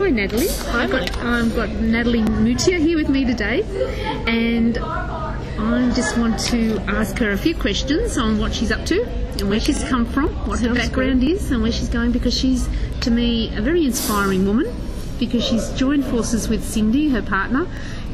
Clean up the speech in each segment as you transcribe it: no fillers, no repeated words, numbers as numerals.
Hi, Natalie. I've got Natalie Mutia here with me today, and I just want to ask her a few questions on what she's up to and where she's come from, what her background is and where she's going, because she's, to me, a very inspiring woman, because she's joined forces with Cindy, her partner,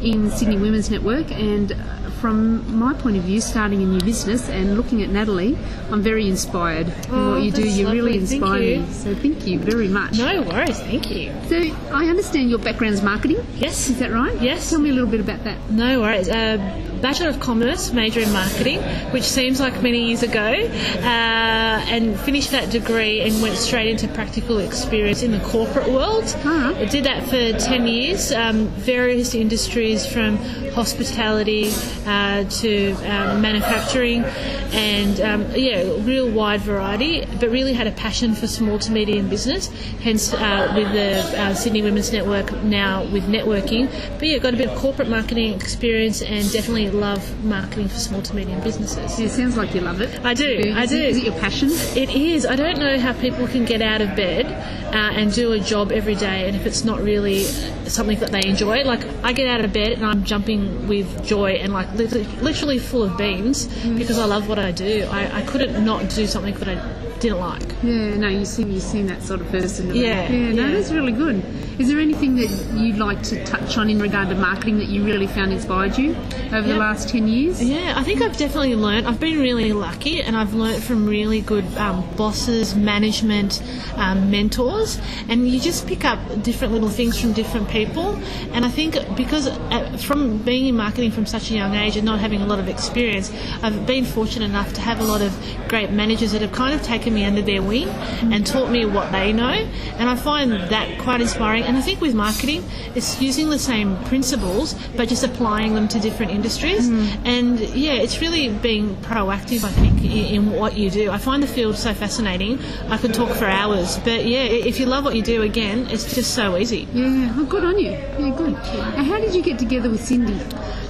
in Sydney Women's Network, and from my point of view, starting a new business and looking at Natalie, I'm very inspired in what you do. You really inspire me. So thank you very much. No worries, thank you. So I understand your background's marketing. Yes. Is that right? Yes. Tell me a little bit about that. No worries. Bachelor of Commerce, major in marketing, which seems like many years ago, and finished that degree and went straight into practical experience in the corporate world. I did that for 10 years, various industries from hospitality to manufacturing, and real wide variety, but really had a passion for small to medium business, hence with the Sydney Women's Network now with networking. But yeah, got a bit of corporate marketing experience and definitely love marketing for small to medium businesses. Yeah, it sounds like you love it. I do. Is it your passion? It is. I don't know how people can get out of bed and do a job every day, and if it's not really something that they enjoy. Like, I get out of bed and I'm jumping with joy and like literally full of beams because I love what I do. I couldn't not do something that I didn't like. Yeah, no, you seem that sort of person. Yeah. That's really good. Is there anything that you'd like to touch on in regard to marketing that you really found inspired you over the last 10 years? Yeah, I think I've definitely learned. I've been really lucky, and I've learned from really good bosses, management, mentors, and you just pick up different little things from different people. And I think because from being in marketing from such a young age and not having a lot of experience, I've been fortunate enough to have a lot of great managers that have kind of taken me under their wing and taught me what they know, and I find that quite inspiring. And I think with marketing, it's using the same principles but just applying them to different industries. And yeah, it's really being proactive, I think, in what you do. I find the field so fascinating. I could talk for hours, but yeah, if you love what you do, again, it's just so easy. Yeah, well, good on you. Yeah, good. And how did you get together with Cindy?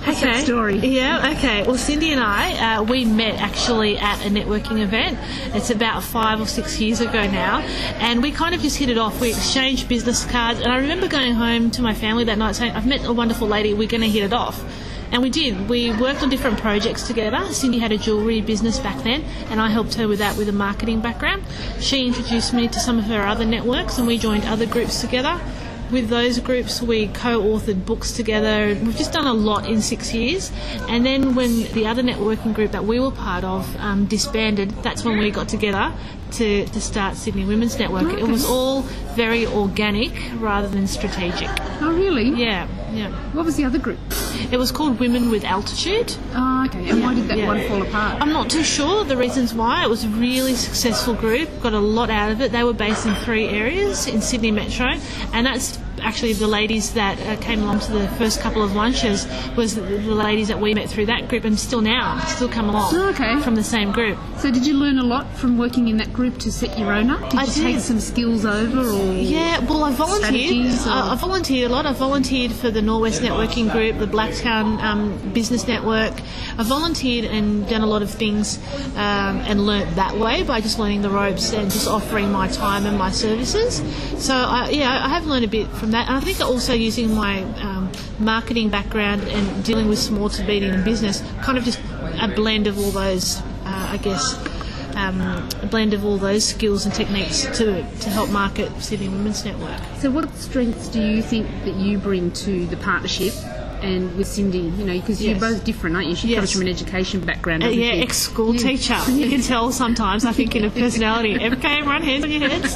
What's that story? Yeah, okay. Well, Cindy and I, we met actually at a networking event. It's about 5 or 6 years ago now, and we kind of just hit it off. We exchanged business cards, and I remember going home to my family that night saying, I've met a wonderful lady, we're going to hit it off. And we did. We worked on different projects together. Cindy had a jewellery business back then, and I helped her with that with a marketing background. She introduced me to some of her other networks, and we joined other groups together. With those groups, we co-authored books together. We've just done a lot in 6 years. And then when the other networking group that we were part of disbanded, that's when we got together to start Sydney Women's Network. Okay. It was all very organic rather than strategic. Oh, really? Yeah. What was the other group? It was called Women with Altitude. Oh, okay. And why did that one fall apart? I'm not too sure the reasons why. It was a really successful group, got a lot out of it. They were based in 3 areas in Sydney Metro, and that's actually the ladies that came along to the first couple of lunches was the ladies that we met through that group, and still come along from the same group. So did you learn a lot from working in that group to set your own up? Did you take some skills over? Or I volunteered. I volunteered a lot. I volunteered for the Norwest Networking Group, the Blacktown Business Network. I volunteered and done a lot of things and learnt that way by just learning the ropes and just offering my time and my services. So I have learned a bit from that, and I think also using my marketing background and dealing with small to medium business, kind of just a blend of all those, a blend of all those skills and techniques to help market Sydney Women's Network. So what strengths do you think that you bring to the partnership and with Cindy, because you're both different, aren't you? She comes from an education background, doesn't she? Ex-school teacher. You can tell sometimes, I think, in her personality. Okay, everyone, hands on your heads.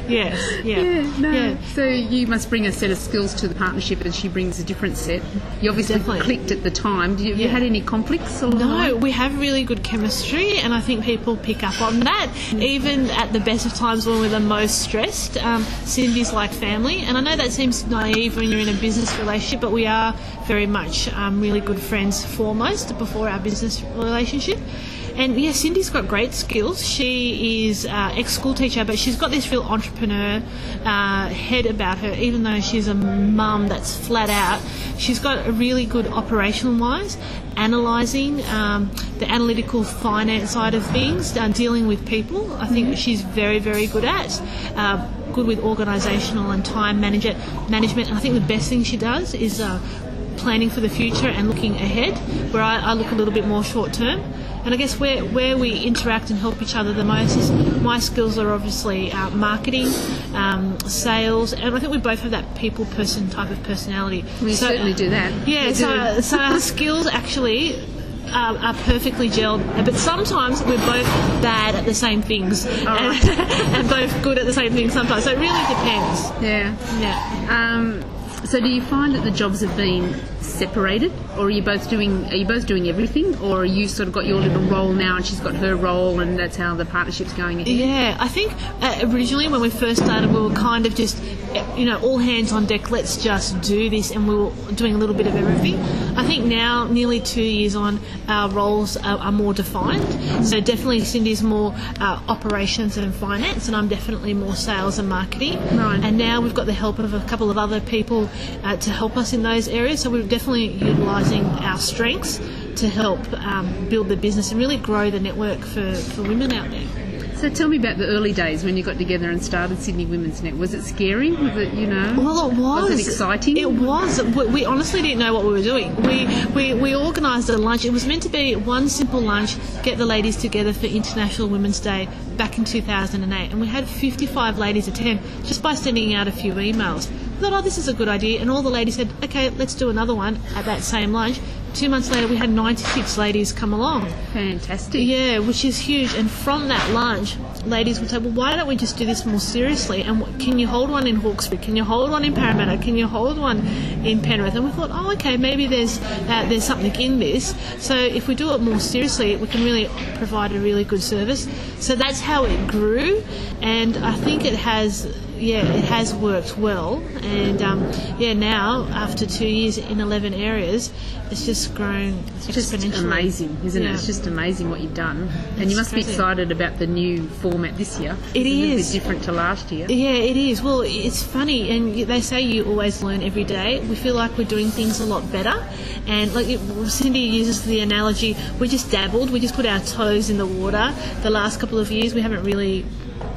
Yes. So you must bring a set of skills to the partnership, and she brings a different set. You obviously clicked at the time. Have you had any conflicts? No, we have really good chemistry, and I think people pick up on that. Even at the best of times when we're the most stressed, Cindy's like family. And I know that seems naive when you're in a business relationship, but we are very much really good friends foremost before our business relationship. And yeah, Cindy's got great skills. She is ex-school teacher, but she's got this real entrepreneur head about her. Even though she's a mum that's flat out, she's got a really good operational-wise, analysing the analytical finance side of things, dealing with people. I think she's very, very good at. good with organisational and time management. And I think the best thing she does is planning for the future and looking ahead, where I look a little bit more short term. And I guess where we interact and help each other the most is my skills are obviously marketing, sales, and I think we both have that people person type of personality. We certainly do that. Yeah, so our skills actually are perfectly gelled, but sometimes we're both bad at the same things and both good at the same things sometimes. So it really depends. Yeah. So do you find that the jobs have been separated, or are you both doing everything, or are you sort of got your little role now and she's got her role, and that's how the partnership's going ahead? Yeah, I think originally when we first started we were kind of just, all hands on deck, let's just do this, and we were doing a little bit of everything. I think now, nearly 2 years on, our roles are more defined. So definitely Cindy's more operations and finance, and I'm definitely more sales and marketing. Right. And now we've got the help of a couple of other people to help us in those areas. So we're definitely utilising our strengths to help build the business and really grow the network for women out there. So tell me about the early days when you got together and started Sydney Women's Net. Was it scary? Was it, Well, it was. Was it exciting? It was. We honestly didn't know what we were doing. We organised a lunch. It was meant to be one simple lunch, get the ladies together for International Women's Day back in 2008. And we had 55 ladies attend just by sending out a few emails. We thought, this is a good idea. And all the ladies said, okay, let's do another one at that same lunch. 2 months later, we had 96 ladies come along. Fantastic. Yeah, which is huge. And from that lunch, ladies would say, well, why don't we just do this more seriously? And can you hold one in Hawkesbury? Can you hold one in Parramatta? Can you hold one in Penrith? And we thought, okay, maybe there's something in this. So if we do it more seriously, we can really provide a really good service. So that's how it grew. And I think it has worked well. And now, after 2 years in 11 areas, it's just grown exponentially. Just amazing, isn't it? It's just amazing what you've done. And you must be excited about the new format this year. It is. A little bit different to last year. Yeah, it is. Well, it's funny, and they say you always learn every day. We feel like we're doing things a lot better. And Cindy uses the analogy, we just dabbled, we just put our toes in the water. The last couple of years, we haven't really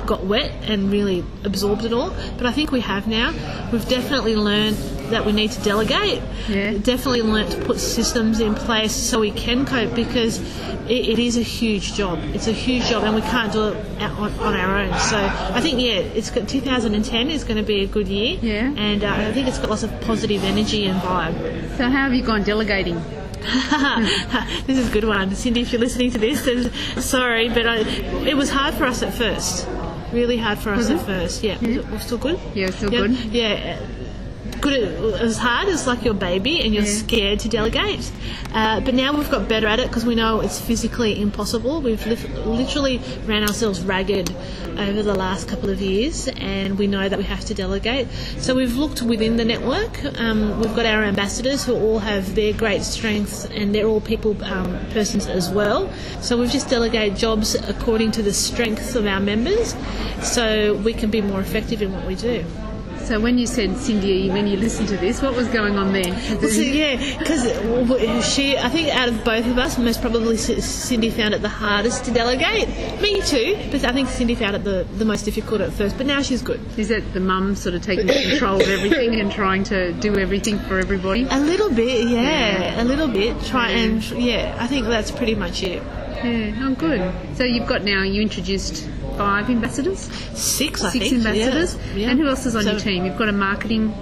got wet and really absorbed it all, but I think we have now. We've definitely learned that we need to delegate. Yeah. Definitely learned to put systems in place so we can cope, because it is a huge job. It's a huge job, and we can't do it on our own. So I think 2010 is going to be a good year. Yeah. And I think it's got lots of positive energy and vibe. So how have you gone delegating? This is a good one. Cindy, if you're listening to this, sorry, but it was hard for us at first. Really hard for us at first. Yeah. Was it still good? Yeah, still good. Yeah. Good. It was hard. It's like your baby, and you're scared to delegate. But now we've got better at it, because we know it's physically impossible. We've literally ran ourselves ragged over the last couple of years, and we know that we have to delegate. So we've looked within the network. We've got our ambassadors who all have their great strengths, and they're all people persons as well. So we've just delegated jobs according to the strengths of our members, so we can be more effective in what we do. So when you said Cindy, when you listened to this, what was going on there? Because I think out of both of us, most probably Cindy found it the hardest to delegate. Me too, but I think Cindy found it the most difficult at first, but now she's good. Is it the mum sort of taking control of everything and trying to do everything for everybody? A little bit, a little bit. I think that's pretty much it. Yeah, good. So you've got now, you introduced 5 ambassadors? 6, I think. 6 ambassadors. Yeah. And who else is on your team? You've got a marketing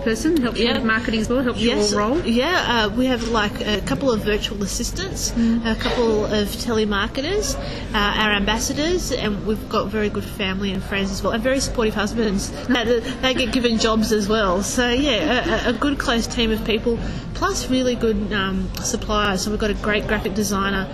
person, helps you with marketing as well, helps you all roll? Yeah, we have a couple of virtual assistants, a couple of telemarketers, our ambassadors, and we've got very good family and friends as well, and very supportive husbands. They get given jobs as well. So, a good close team of people, plus really good suppliers. So we've got a great graphic designer,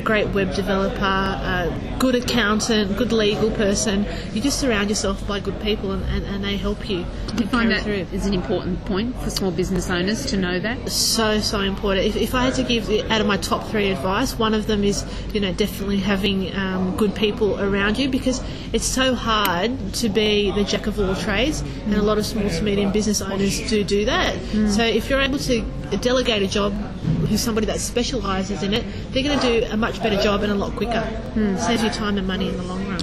great web developer, good accountant, good legal person. You just surround yourself by good people, and they help you. Do you find that is an important point for small business owners to know that? So important. If I had to give out of my top 3 advice, one of them is definitely having good people around you, because it's so hard to be the jack of all trades, and a lot of small to medium business owners do that. So if you're able to delegate a job who's somebody that specialises in it, they're going to do a much better job and a lot quicker. Saves you time and money in the long run.